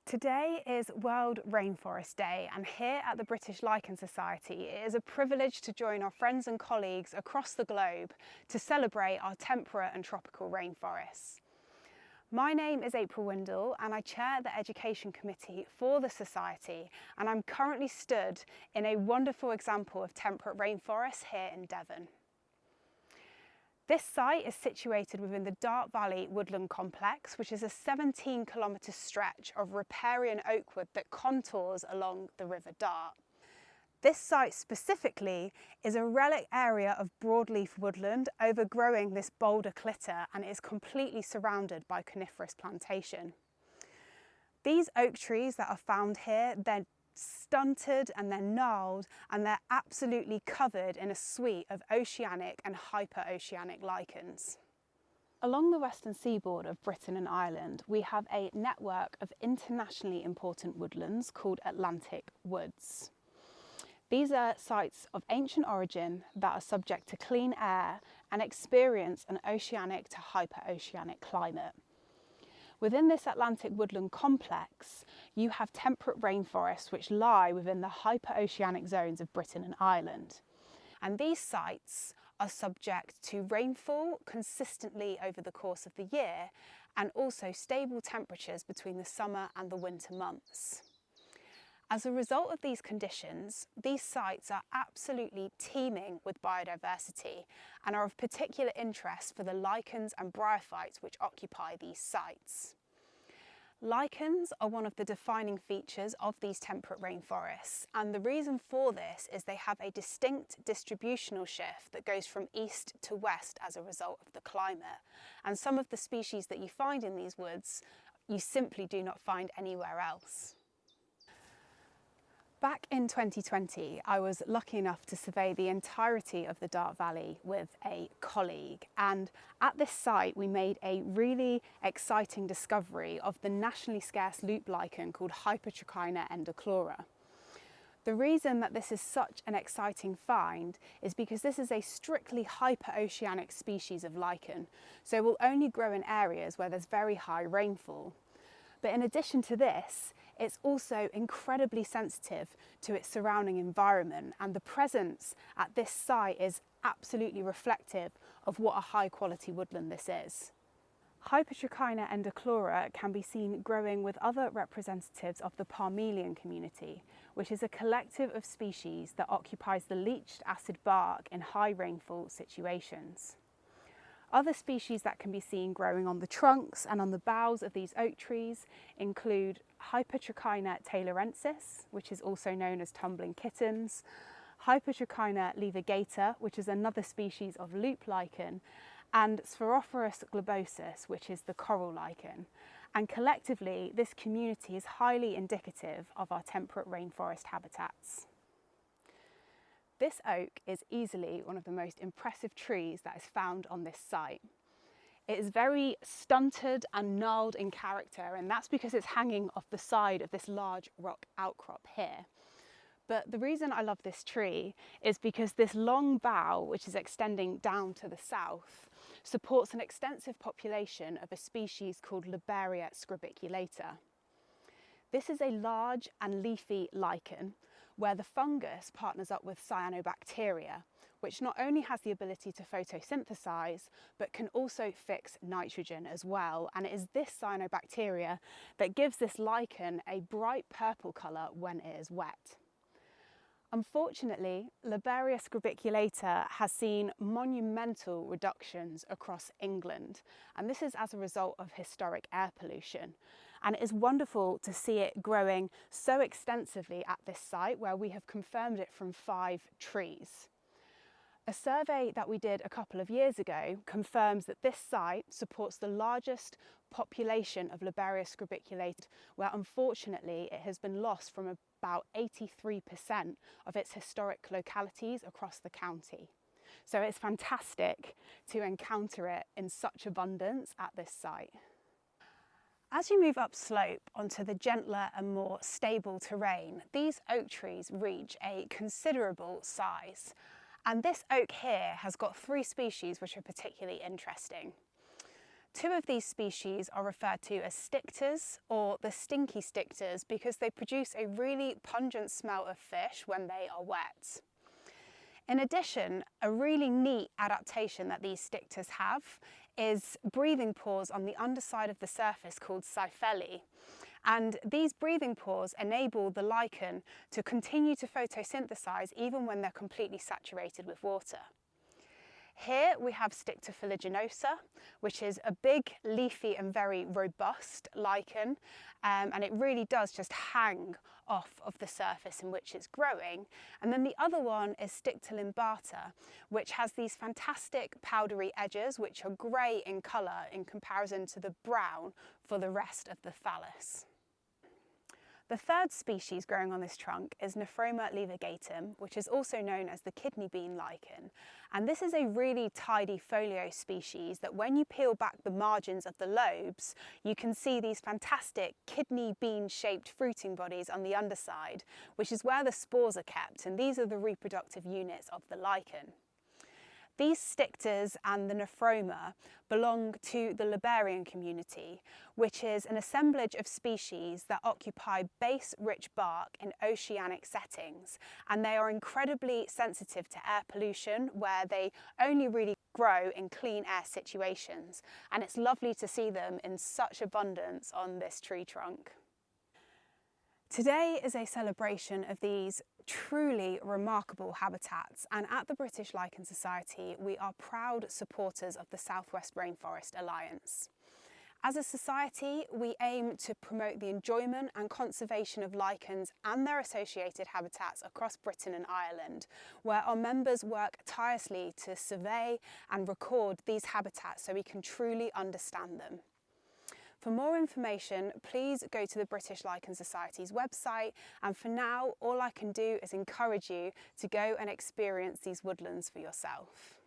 Today is World Rainforest Day, and here at the British Lichen Society it is a privilege to join our friends and colleagues across the globe to celebrate our temperate and tropical rainforests. My name is April Windle and I chair the Education Committee for the Society, and I'm currently stood in a wonderful example of temperate rainforest here in Devon. This site is situated within the Dart Valley Woodland Complex, which is a 17-kilometre stretch of riparian oak wood that contours along the River Dart. This site specifically is a relic area of broadleaf woodland overgrowing this boulder clitter, and is completely surrounded by coniferous plantation. These oak trees that are found here, they're stunted and they're gnarled, and they're absolutely covered in a suite of oceanic and hyperoceanic lichens. Along the western seaboard of Britain and Ireland, we have a network of internationally important woodlands called Atlantic woods. These are sites of ancient origin that are subject to clean air and experience an oceanic to hyperoceanic climate. Within this Atlantic woodland complex, you have temperate rainforests which lie within the hyperoceanic zones of Britain and Ireland. And these sites are subject to rainfall consistently over the course of the year, and also stable temperatures between the summer and the winter months. As a result of these conditions, these sites are absolutely teeming with biodiversity and are of particular interest for the lichens and bryophytes which occupy these sites. Lichens are one of the defining features of these temperate rainforests, and the reason for this is they have a distinct distributional shift that goes from east to west as a result of the climate. And some of the species that you find in these woods, you simply do not find anywhere else. Back in 2020, I was lucky enough to survey the entirety of the Dart Valley with a colleague, and at this site we made a really exciting discovery of the nationally scarce loop lichen called Hypertrichina endochlora. The reason that this is such an exciting find is because this is a strictly hyperoceanic species of lichen, so it will only grow in areas where there's very high rainfall. But in addition to this, it's also incredibly sensitive to its surrounding environment, and the presence at this site is absolutely reflective of what a high quality woodland this is. Hypertrichina endochlora can be seen growing with other representatives of the Parmelian community, which is a collective of species that occupies the leached acid bark in high rainfall situations. Other species that can be seen growing on the trunks and on the boughs of these oak trees include Hypertrichina taylorensis, which is also known as tumbling kittens, Hypertrichina levigata, which is another species of loop lichen, and Spherophorus globosus, which is the coral lichen. And collectively, this community is highly indicative of our temperate rainforest habitats. This oak is easily one of the most impressive trees that is found on this site. It is very stunted and gnarled in character, and that's because it's hanging off the side of this large rock outcrop here. But the reason I love this tree is because this long bough, which is extending down to the south, supports an extensive population of a species called Liberia scribiculata. This is a large and leafy lichen where the fungus partners up with cyanobacteria, which not only has the ability to photosynthesize, but can also fix nitrogen as well. And it is this cyanobacteria that gives this lichen a bright purple colour when it is wet. Unfortunately, Liberia scribiculata has seen monumental reductions across England, and this is as a result of historic air pollution. And it is wonderful to see it growing so extensively at this site, where we have confirmed it from 5 trees. A survey that we did a couple of years ago confirms that this site supports the largest population of Liberia scribiculata, where unfortunately it has been lost from about 83% of its historic localities across the county. So it's fantastic to encounter it in such abundance at this site. As you move up slope onto the gentler and more stable terrain, these oak trees reach a considerable size. And this oak here has got 3 species which are particularly interesting. Two of these species are referred to as Stictas, or the stinky Stictas, because they produce a really pungent smell of fish when they are wet. In addition, a really neat adaptation that these Stictas have is breathing pores on the underside of the surface called siphelli. And these breathing pores enable the lichen to continue to photosynthesize even when they're completely saturated with water. Here we have Sticta fuliginosa, which is a big, leafy and very robust lichen, and it really does just hang off of the surface in which it's growing. And then the other one is Sticta limbata, which has these fantastic powdery edges which are grey in colour in comparison to the brown for the rest of the thallus. The third species growing on this trunk is Nephroma levigatum, which is also known as the kidney bean lichen. And this is a really tidy folio species that when you peel back the margins of the lobes, you can see these fantastic kidney bean shaped fruiting bodies on the underside, which is where the spores are kept, and these are the reproductive units of the lichen. These Stictas and the Nephroma belong to the Liberian community, which is an assemblage of species that occupy base-rich bark in oceanic settings, and they are incredibly sensitive to air pollution, where they only really grow in clean air situations, and it's lovely to see them in such abundance on this tree trunk. Today is a celebration of these truly remarkable habitats, and at the British Lichen Society we are proud supporters of the South West Rainforest Alliance. As a society, we aim to promote the enjoyment and conservation of lichens and their associated habitats across Britain and Ireland, where our members work tirelessly to survey and record these habitats so we can truly understand them. For more information, please go to the British Lichen Society's website, and for now, all I can do is encourage you to go and experience these woodlands for yourself.